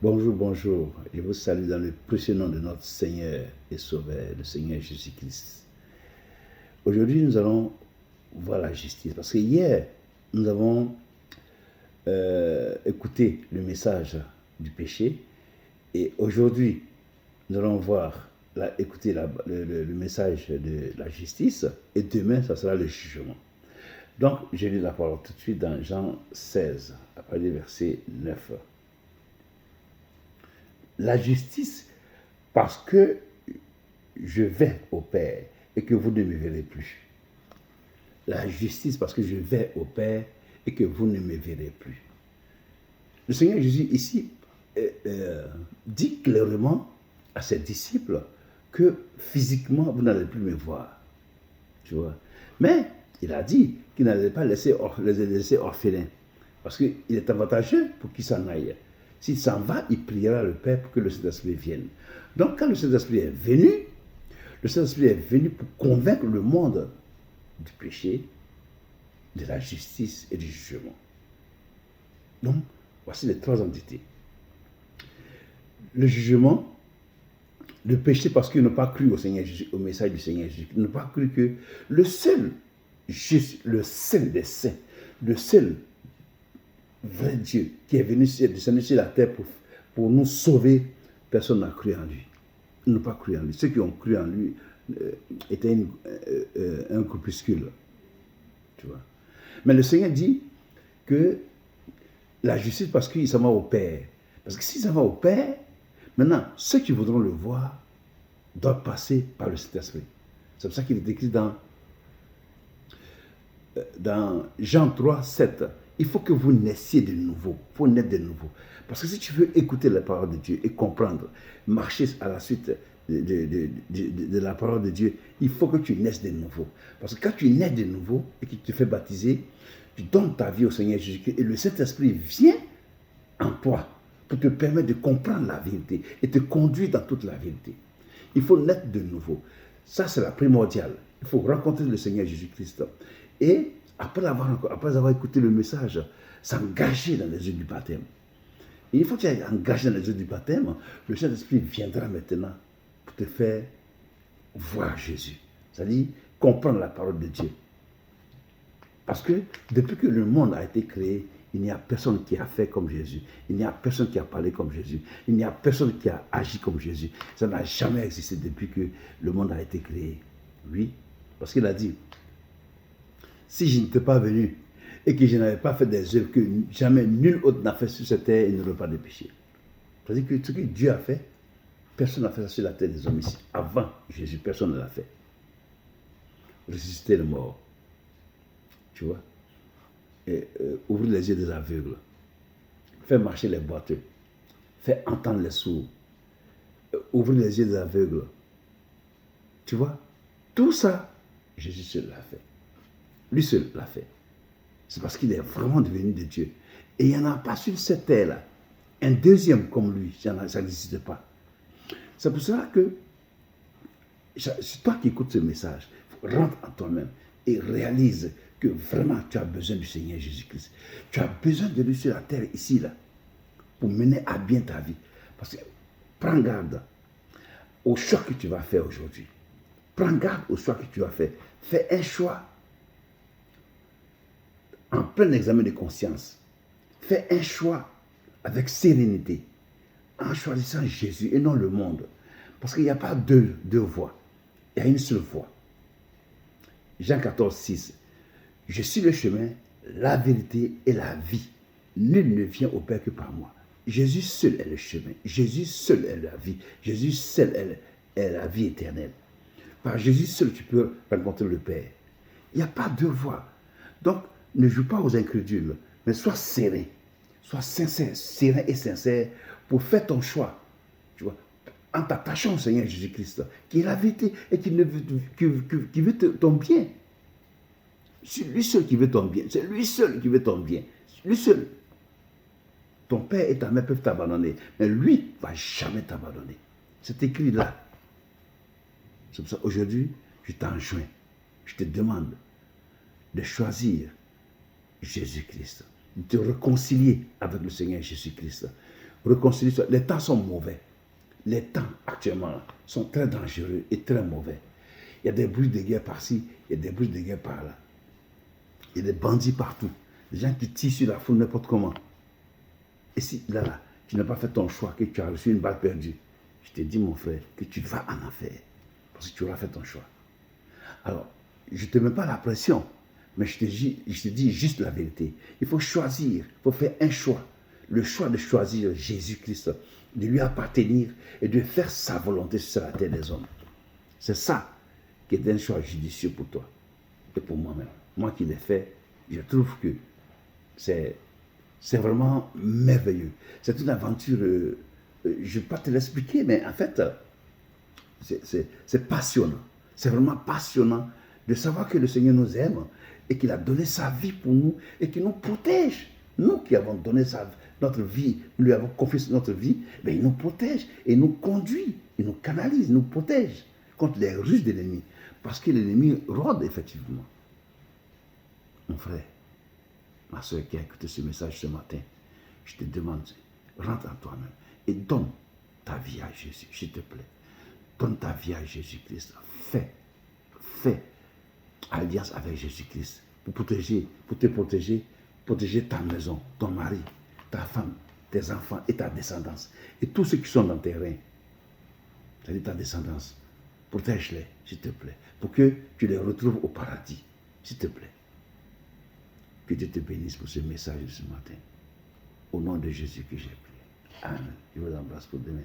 Bonjour, bonjour. Je vous salue dans le précieux nom de notre Seigneur et Sauveur, le Seigneur Jésus-Christ. Aujourd'hui, nous allons voir la justice. Parce que hier, nous avons écouté le message du péché. Et aujourd'hui, nous allons écouter le message de la justice. Et demain, ça sera le jugement. Donc, je lis la parole tout de suite dans Jean 16, à partir du verset 9. La justice, parce que je vais au Père et que vous ne me verrez plus. La justice, parce que je vais au Père et que vous ne me verrez plus. Le Seigneur Jésus ici dit clairement à ses disciples que physiquement vous n'allez plus me voir. Tu vois. Mais il a dit qu'il n'allait pas les laisser orphelins. Parce qu'il est avantageux pour qu'ils s'en aillent. S'il s'en va, il priera le Père pour que le Saint-Esprit vienne. Donc quand le Saint-Esprit est venu, le Saint-Esprit est venu pour convaincre le monde du péché, de la justice et du jugement. Donc, voici les trois entités. Le jugement, le péché parce qu'ils n'ont pas cru au Seigneur Jésus, au message du Seigneur Jésus. Ils n'ont pas cru que le seul juste, le seul des saints, le seul vrai Dieu qui est descendu sur la terre pour nous sauver, personne n'a cru en lui. Ils n'ont pas cru en lui. Ceux qui ont cru en lui étaient un groupuscule. Tu vois. Mais le Seigneur dit que la justice, parce qu'il s'en va au Père. Parce que s'il s'en va au Père, maintenant, ceux qui voudront le voir doivent passer par le Saint-Esprit. C'est pour ça qu'il est écrit dans Jean 3, 7. Il faut que vous naissiez de nouveau. Il faut naître de nouveau. Parce que si tu veux écouter la parole de Dieu et comprendre, marcher à la suite de la parole de Dieu, il faut que tu naisses de nouveau. Parce que quand tu nais de nouveau et que tu te fais baptiser, tu donnes ta vie au Seigneur Jésus-Christ et le Saint-Esprit vient en toi pour te permettre de comprendre la vérité et te conduire dans toute la vérité. Il faut naître de nouveau. Ça, c'est la primordiale. Il faut rencontrer le Seigneur Jésus-Christ. Et après avoir écouté le message, s'engager dans les eaux du baptême. Et une fois que tu es engagé dans les eaux du baptême, le Saint-Esprit viendra maintenant pour te faire voir Jésus. C'est-à-dire comprendre la parole de Dieu. Parce que depuis que le monde a été créé, il n'y a personne qui a fait comme Jésus. Il n'y a personne qui a parlé comme Jésus. Il n'y a personne qui a agi comme Jésus. Ça n'a jamais existé depuis que le monde a été créé. Oui, parce qu'il a dit, si je n'étais pas venu et que je n'avais pas fait des œuvres que jamais nul autre n'a fait sur cette terre, il n'y aurait pas de péché. C'est-à-dire que ce que Dieu a fait, personne n'a fait ça sur la terre des hommes ici. Avant Jésus, personne ne l'a fait. Ressusciter les morts. Tu vois, et ouvrir les yeux des aveugles, faire marcher les boiteux, faire entendre les sourds, ouvrir les yeux des aveugles. Tu vois, tout ça, Jésus seul l'a fait. Lui seul l'a fait. C'est parce qu'il est vraiment devenu de Dieu. Et il n'y en a pas sur cette terre-là. Un deuxième comme lui, ça n'existe pas. C'est pour cela que c'est toi qui écoutes ce message. Rentre en toi-même et réalise que vraiment tu as besoin du Seigneur Jésus-Christ. Tu as besoin de lui sur la terre ici, là, pour mener à bien ta vie. Parce que prends garde au choix que tu vas faire aujourd'hui. Prends garde au choix que tu vas faire. Fais un choix en plein examen de conscience. Fais un choix avec sérénité, en choisissant Jésus et non le monde. Parce qu'il n'y a pas deux voies. Il y a une seule voie. Jean 14, 6. Je suis le chemin, la vérité et la vie. Nul ne vient au Père que par moi. Jésus seul est le chemin. Jésus seul est la vie. Jésus seul est la vie éternelle. Par Jésus seul, tu peux rencontrer le Père. Il n'y a pas deux voies. Donc, ne joue pas aux incrédules, mais sois serein. Sois sincère, serein et sincère pour faire ton choix. Tu vois, en t'attachant au Seigneur Jésus-Christ, qui est la vérité et qui veut ton bien. C'est lui seul qui veut ton bien. C'est lui seul qui veut ton bien. Lui seul. Ton père et ta mère peuvent t'abandonner, mais lui ne va jamais t'abandonner. C'est écrit là. C'est pour ça aujourd'hui, je t'enjoins, je te demande de choisir Jésus-Christ, de te réconcilier avec le Seigneur Jésus-Christ. Réconcilie-toi. Les temps sont mauvais. Les temps actuellement sont très dangereux et très mauvais. Il y a des bruits de guerre par-ci, il y a des bruits de guerre par-là. Il y a des bandits partout. Des gens qui tirent sur la foule n'importe comment. Et si là, tu n'as pas fait ton choix, que tu as reçu une balle perdue, je te dis, mon frère, que tu vas en enfer. Parce que tu auras fait ton choix. Alors, je ne te mets pas la pression, mais je te dis juste la vérité. Il faut choisir, il faut faire un choix. Le choix de choisir Jésus-Christ, de lui appartenir et de faire sa volonté sur la terre des hommes. C'est ça qui est un choix judicieux pour toi et pour moi-même. Moi qui l'ai fait, je trouve que c'est vraiment merveilleux. C'est une aventure, je ne vais pas te l'expliquer, mais en fait, c'est passionnant. C'est vraiment passionnant de savoir que le Seigneur nous aime et qu'il a donné sa vie pour nous et qu'il nous protège. Nous qui avons donné notre vie, nous lui avons confié notre vie, mais il nous protège et il nous conduit, il nous canalise, il nous protège contre les ruses de l'ennemi. Parce que l'ennemi rôde effectivement. Mon frère, ma soeur qui a écouté ce message ce matin, je te demande, rentre en toi-même et donne ta vie à Jésus, s'il te plaît. Donne ta vie à Jésus-Christ. Fais alliance avec Jésus-Christ pour te protéger ta maison, ton mari, ta femme, tes enfants et ta descendance. Et tous ceux qui sont dans tes reins, c'est-à-dire ta descendance, protège-les, s'il te plaît, pour que tu les retrouves au paradis, s'il te plaît. Que Dieu te bénisse pour ce message de ce matin. Au nom de Jésus que j'ai prié. Amen. Je vous embrasse pour demain.